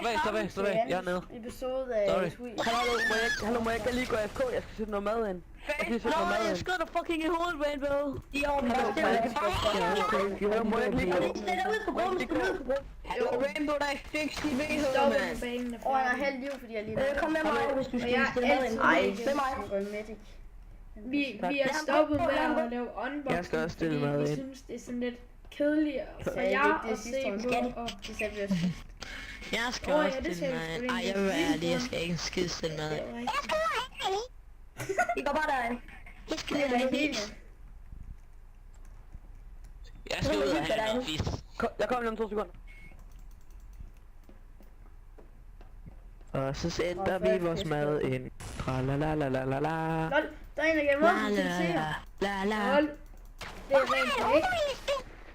Slap af. Jeg er nede. Episode af Tweet. Hallo, må jeg ikke lige gå AFK? Jeg skal sætte noget mad ind. Jeg skød dig fucking i hovedet, Rainbow. Må jeg ikke lige gå? Hallo, Rainbow, der er fix i ved, mand. Og han har halvt liv, fordi jeg lige Kom med mig, hvis du skal stille mad ind. med mig. Vi er stoppet med at lave unboxing. Jeg skal også stille mad Vi ind. synes, det er sådan lidt kedeligt for jer at se på. Og Det sagde vi også. Jeg skal også stille mad ind. Ej, jeg vil være ærlig, jeg skal ikke en skid stille mad ind. Det går bare derind. Jeg skal lige have helt. Jeg skal ud og have noget fisk. Jeg kommer lige om 2 sekunder. Og så sætter vi vores mad ind. Tralalalalala. Lol, der er en, der gav mig til at se. Lol, det er rent ikke.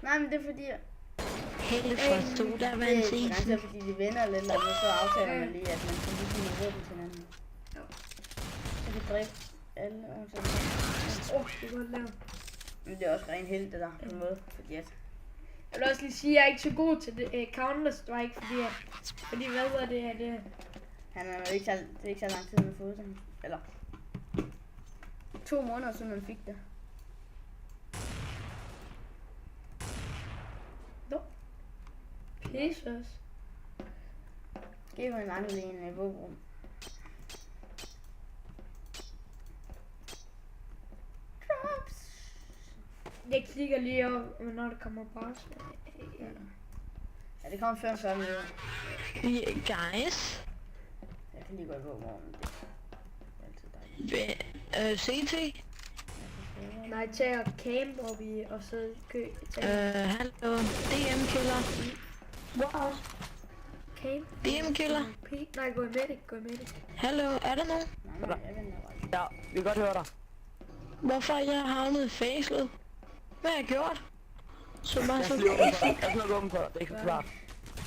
Nej, men det er fordi... Heldig for to, der var en Det er season. garanteret fordi de venner eller lidt, og så aftaler man lige, at man skal lige give noget våben til hinanden. Så kan dræbe alle. Det er godt lavet. Men det er også ren held, det der, på en måde, fordi at... Jeg vil også lige sige, at jeg er ikke så god til Counter-Strike, fordi hvad var det her, det... Han er jo ikke så, det er ikke så lang tid, man har fået den. Eller... 2 måneder siden man fik det. Jesus. Skal jo en anden i en våbenrum. Drops! Jeg klikker lige op, når der kommer boss. Ja, det kommer 45 minutter. Yeah, guys. Jeg kan lige gå i våbenrummet. Det er altid dejligt. CT? Nej, tag og camp op i, og så kø. Hallo, DM-killer. Wow. Camp. DM-killer. Nej, gå i medic. Hallo, er der nogen? Nej, jeg venter bare. Ja, vi kan godt høre dig. Hvorfor er jeg havnet i fængslet? Hvad har jeg gjort? Så bare så... Jeg skal nok åbne for dig. Det er ikke så klart.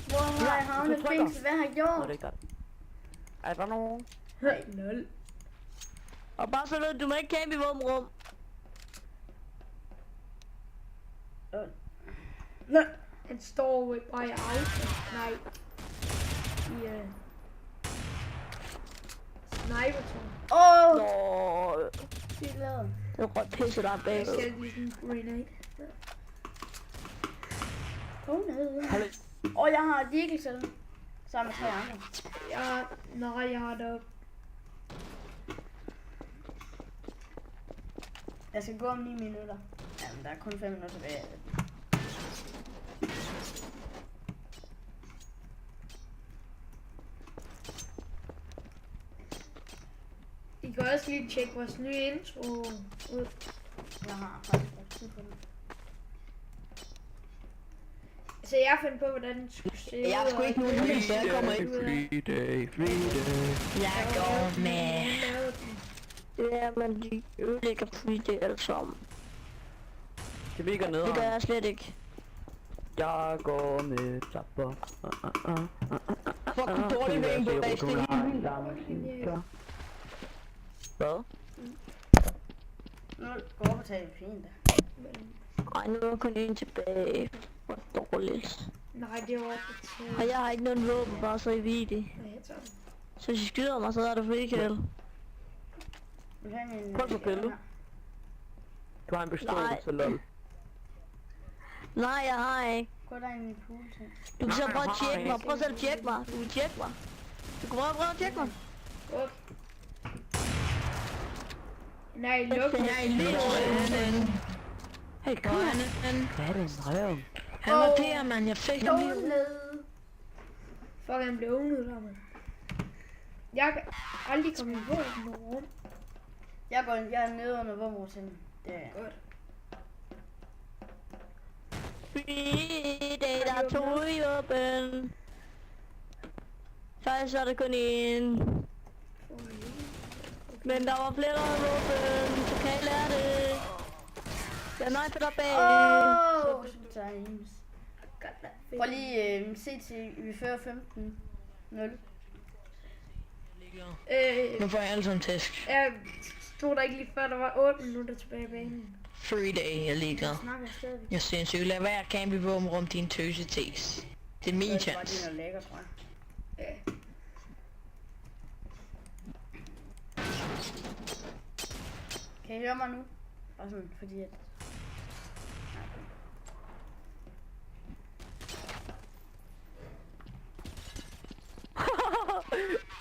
Hvor har jeg havnet fængsel? Hvad har jeg Nå, det er gjort? ikke godt. Er der nogen? Nej, lol. Og bare så ved du må ikke campe i våbenrum. Lol. Han står bare i auto. Nej. I sniper-tårn. Åh! Nå, Sygt lavet. Det var ret pisse der Jeg bagved. skal lige sådan en grenade. hallo. Og jeg har Deagle selv. Sammen med 3 andre. Nej, jeg har det op. Jeg skal gå om 9 minutter. Jamen, der er kun 5 minutter tilbage. I kan også lige tjekke vores nye intro ud. Jeg har faktisk brugt tid på det. Så jeg fandt på, hvordan den skulle se ud. Jeg har sgu ikke nogen lyd, så jeg kommer ikke. Free day. Jeg går med. Hun lavede den. Ja, men de ødelægger free day alle sammen. Kan vi ikke gå ned? Det gør jeg slet ikke. Jeg går med tapper. Fucking dårlig Rainbow, der er stille. Hvad? Nu går op og tage fint. Ej, nu er kun en tilbage. Hvor dårligt. Nej, det var ikke til. Og jeg har ikke nogen våben, bare så i video. Nej, jeg tager den. Så hvis I skyder mig, så er der free kill. Vil du have en... Prøv at pille. Du har en pistol, Nej. så lol. Nej, jeg har ikke. Gå der ind i pool til. Du kan så prøve at tjekke mig. Prøv selv at tjekke mig. Du kan tjekke mig. Du kan prøve at tjekke mig. Godt. Nej, luk. Nej, lige over. Hey, kom her. Hvad er det en røv? Han var der, mand. Jeg fik ham lige ud. Fuck, han blev ungnet der, mand. Jeg kan aldrig komme i våben rum. Jeg er nede under våbenrutinen. Det er Godt. Free day, der er 2 i åben. Faktisk er der kun én. Men der var flere, der var åben. Så kan I lære det. Jeg er nødt til dig bag. Åh, sometimes. Prøv lige se til, vi fører 15-0. Nu får jeg alle sammen tæsk. Jeg stod der ikke lige før, der var 8 minutter tilbage i banen. Free day, jeg er ligeglad. Snakker stadigvæk. Jeg synes, lad være at campe i våbenrum, din tøse tes. Det er min Det er bare chance. lige noget lækker, tror jeg. Ja. Kan I høre mig nu? Bare sådan, fordi at...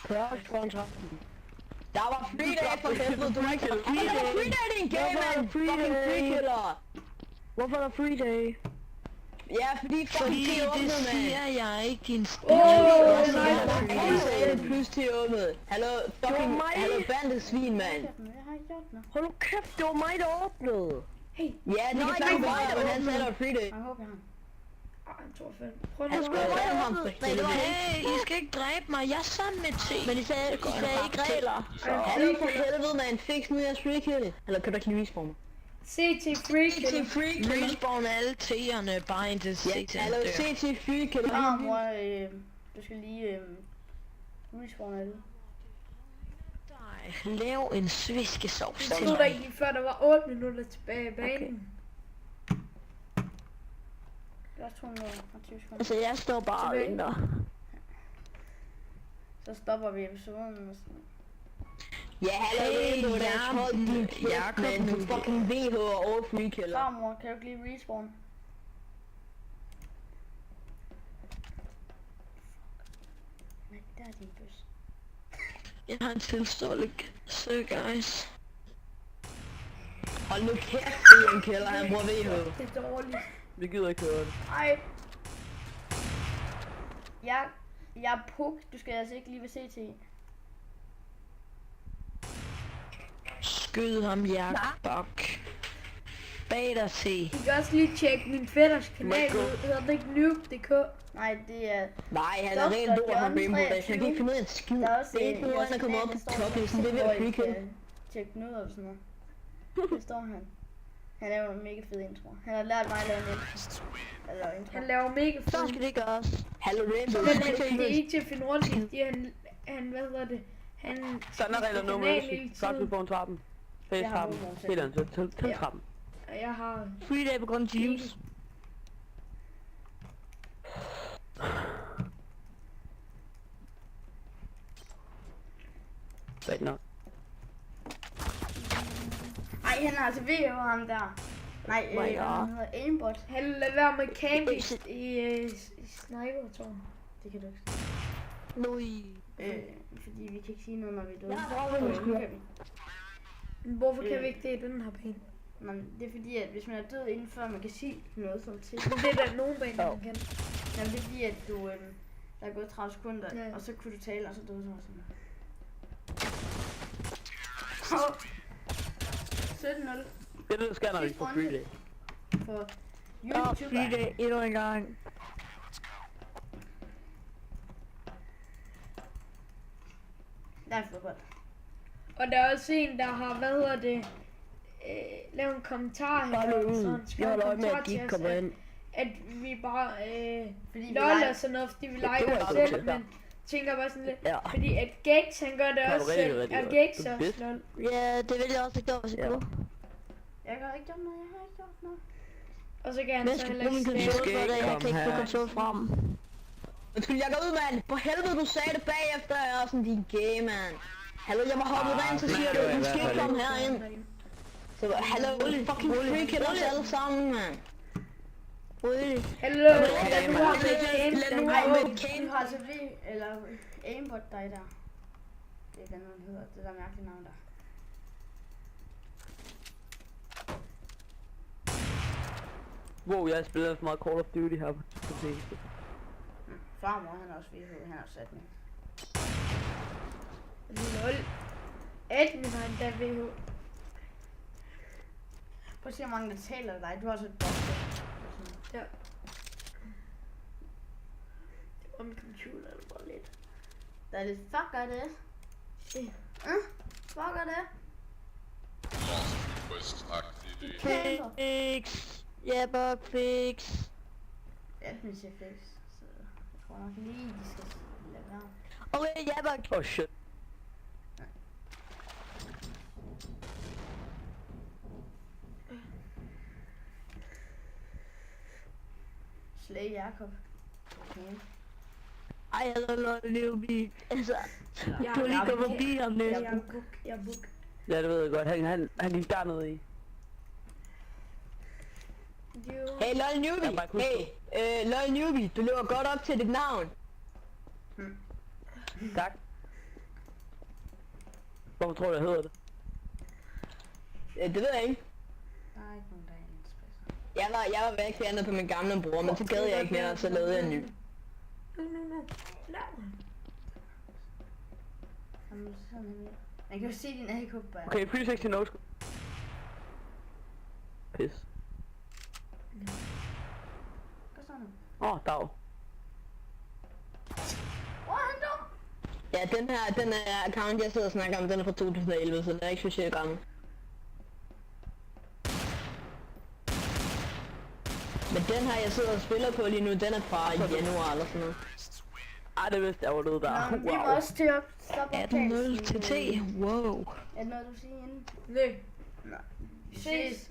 First contra. Der var free day for helvede, du har ikke free day. Der var free day i en game, man. Fucking free killer. Hvorfor er der free day? Ja, fordi fucking det er åbnet, man. jeg ikke, din Jeg sagde det plus til åbnet. Hallo, fucking, hallo bandesvin, mand. Jeg har ikke gjort noget. Hold nu kæft, det var mig, der åbnede. Ja, det kan fandme godt, men han sagde, der var free day. Jeg håber, jeg har. Jeg tror fandme. Prøv Han nu. skulle have været ham for helvede. Hey, I skal ikke dræbe mig, jeg er sammen med T. Men I sagde ikke regler. Hallo for helvede, man. Fix nu jeres free kill. Eller kan du ikke lige respawn mig? CT free kill. free kill. Respawn alle T'erne bare indtil CT Hallo, CT free kill. Mor, du skal lige respawn alle. Lav en sviskesovs Det til stod der mig. ikke lige før, der var 8 minutter tilbage i banen. Det er også 220 sekunder. Altså, jeg står bare og Tilbage. venter. Så stopper vi episoden og sådan. Ja, hallo, Hey, du er da hold din kæft, Jakob, man. Du fucking VH og free killer. Farmor, kan du ikke lige respawn? Nej, der er din bøs. Jeg har en tilståelig så guys. Hold nu kæft, det er en killer, han bruger VH. Det er dårligt. Vi gider ikke høre det. Ej. Jeg er puk. Du skal altså ikke lige ved CT. Skyd ham, Jakob. Bag dig, T. I kan også lige tjekke min fætters kanal Må ud. jeg Hedder det ikke Noob.dk? Nej, det er... Nej, han er Dr. rent lort, han John Rainbow Dash. Jeg kan 23. ikke finde ud af en skid. Der er også Det er ikke nu, han er kommet op på toplisten. Det er ved at free kill. Tjek den ud og sådan noget. Det står han. Han laver en mega fed intro. Han har lært mig at lave en intro. Eller intro. Han laver mega Så fedt. skal det gøres. Hallo Rainbow. Men det er ikke til at finde rundt i. Det er han, hvad hedder det? Han... Sådan er regler nummer kanal hele 1. Først tiden. på en trappen. Face Jeg har trappen. hovedvogn selv. Helt andet til trappen. Og jeg har... Free day på grund af Jeeves. Wait, no. Ej, han har altså VH ham der. Nej, My God. han hedder Aimbot. Han lader være med camp i snipertårn. Det kan du ikke. Louis. Fordi vi kan ikke sige noget, når vi er døde. Men hvorfor kan vi ikke det i den her bane? Men det er fordi, at hvis man er død inden før man kan sige noget som til. Men det er der nogen baner, man kan. Jamen det er fordi, at du, der er gået 30 sekunder, Ja. og så kunne du tale, og så døde du og sådan. 17-0 Det er det, der sker, når vi får free day. for Åh, YouTube. free day endnu en gang. Der er fodbold. Og der er også en, der har, hvad hedder det, lavet en kommentar her. Bare nu så ud. han skrev Jeg en holder øje med, kommentar at de til ikke os, kommer ind. at vi bare Fordi vi lol leger. og sådan noget, fordi vi det leger var os jeg selv, god til. men tænker bare sådan lidt, Ja. fordi at Gates han gør det Har du også rigtig, selv, rigtig og godt. Gates Du er også bedst. lol. Ja, det ville jeg også have gjort, hvis jeg Ja. kunne. Jeg har ikke gjort noget, jeg har ikke gjort noget. Og så kan han Men jeg så skal heller bruge min ikke konsol stave. for det, jeg Kom kan ikke få her. konsol frem. Undskyld, jeg går ud, mand. For helvede, du sagde det bagefter, jeg er sådan din gay, mand. Hallo, jeg var hoppet derind, så siger du, du skal ikke komme herind. Så hallo, fucking free killers alle sammen, mand. Rolig. Hallo, lad nu man. ham med Games, Lad der nu har ham med åbent. Du har altså eller Aimbot dig der. Det er den, den hedder. Det der mærkelige navn der. Wow, jeg spiller så meget Call of Duty her på seneste. Farmor, han er også VH, han er også admin. Lol. Admin har endda VH. Prøv at se, hvor mange der taler af dig. Du har også et box. Ja. Det var min computer, det var lidt. Der er lidt fuck af det. Fuck af det. Request-agtigt. Fix. Ja, bug fix. Admin siger fix. Så jeg tror nok lige, de skal lade være. Okay, ja, bug. Oh shit. Slag Jakob. Okay. Ej, eller newbie. Altså, Ja, du har lige jeg gået er forbi ham net. Jeg er book. Jeg er book. Ja, det ved jeg godt. Han gik dernede i. Jo. Hey, lol newbie. Jeg bare kunne Hey, lol newbie. Du lever godt op til dit navn. Tak. Hvorfor tror du, jeg hedder det? Det ved jeg ikke. Der er ikke nogen, der er en Jeg var væk fjernede på min gamle bror, men så gad jeg ikke mere, og så lavede jeg en ny. Nu. Lad mig. Man kan jo se din AK bare. Okay, 360 no scope. Pis. Hvad så nu? Dag. Han dum! Ja, den her account, jeg sidder og snakker om, den er fra 2011, så den er ikke specielt gammel. Men den her, jeg sidder og spiller på lige nu, den er fra januar eller sådan noget. Ej, det vidste jeg var noget der. Nå, men vi må også til at stoppe 18.0 TT, wow. Er det noget, du siger inden? Nej. Vi ses.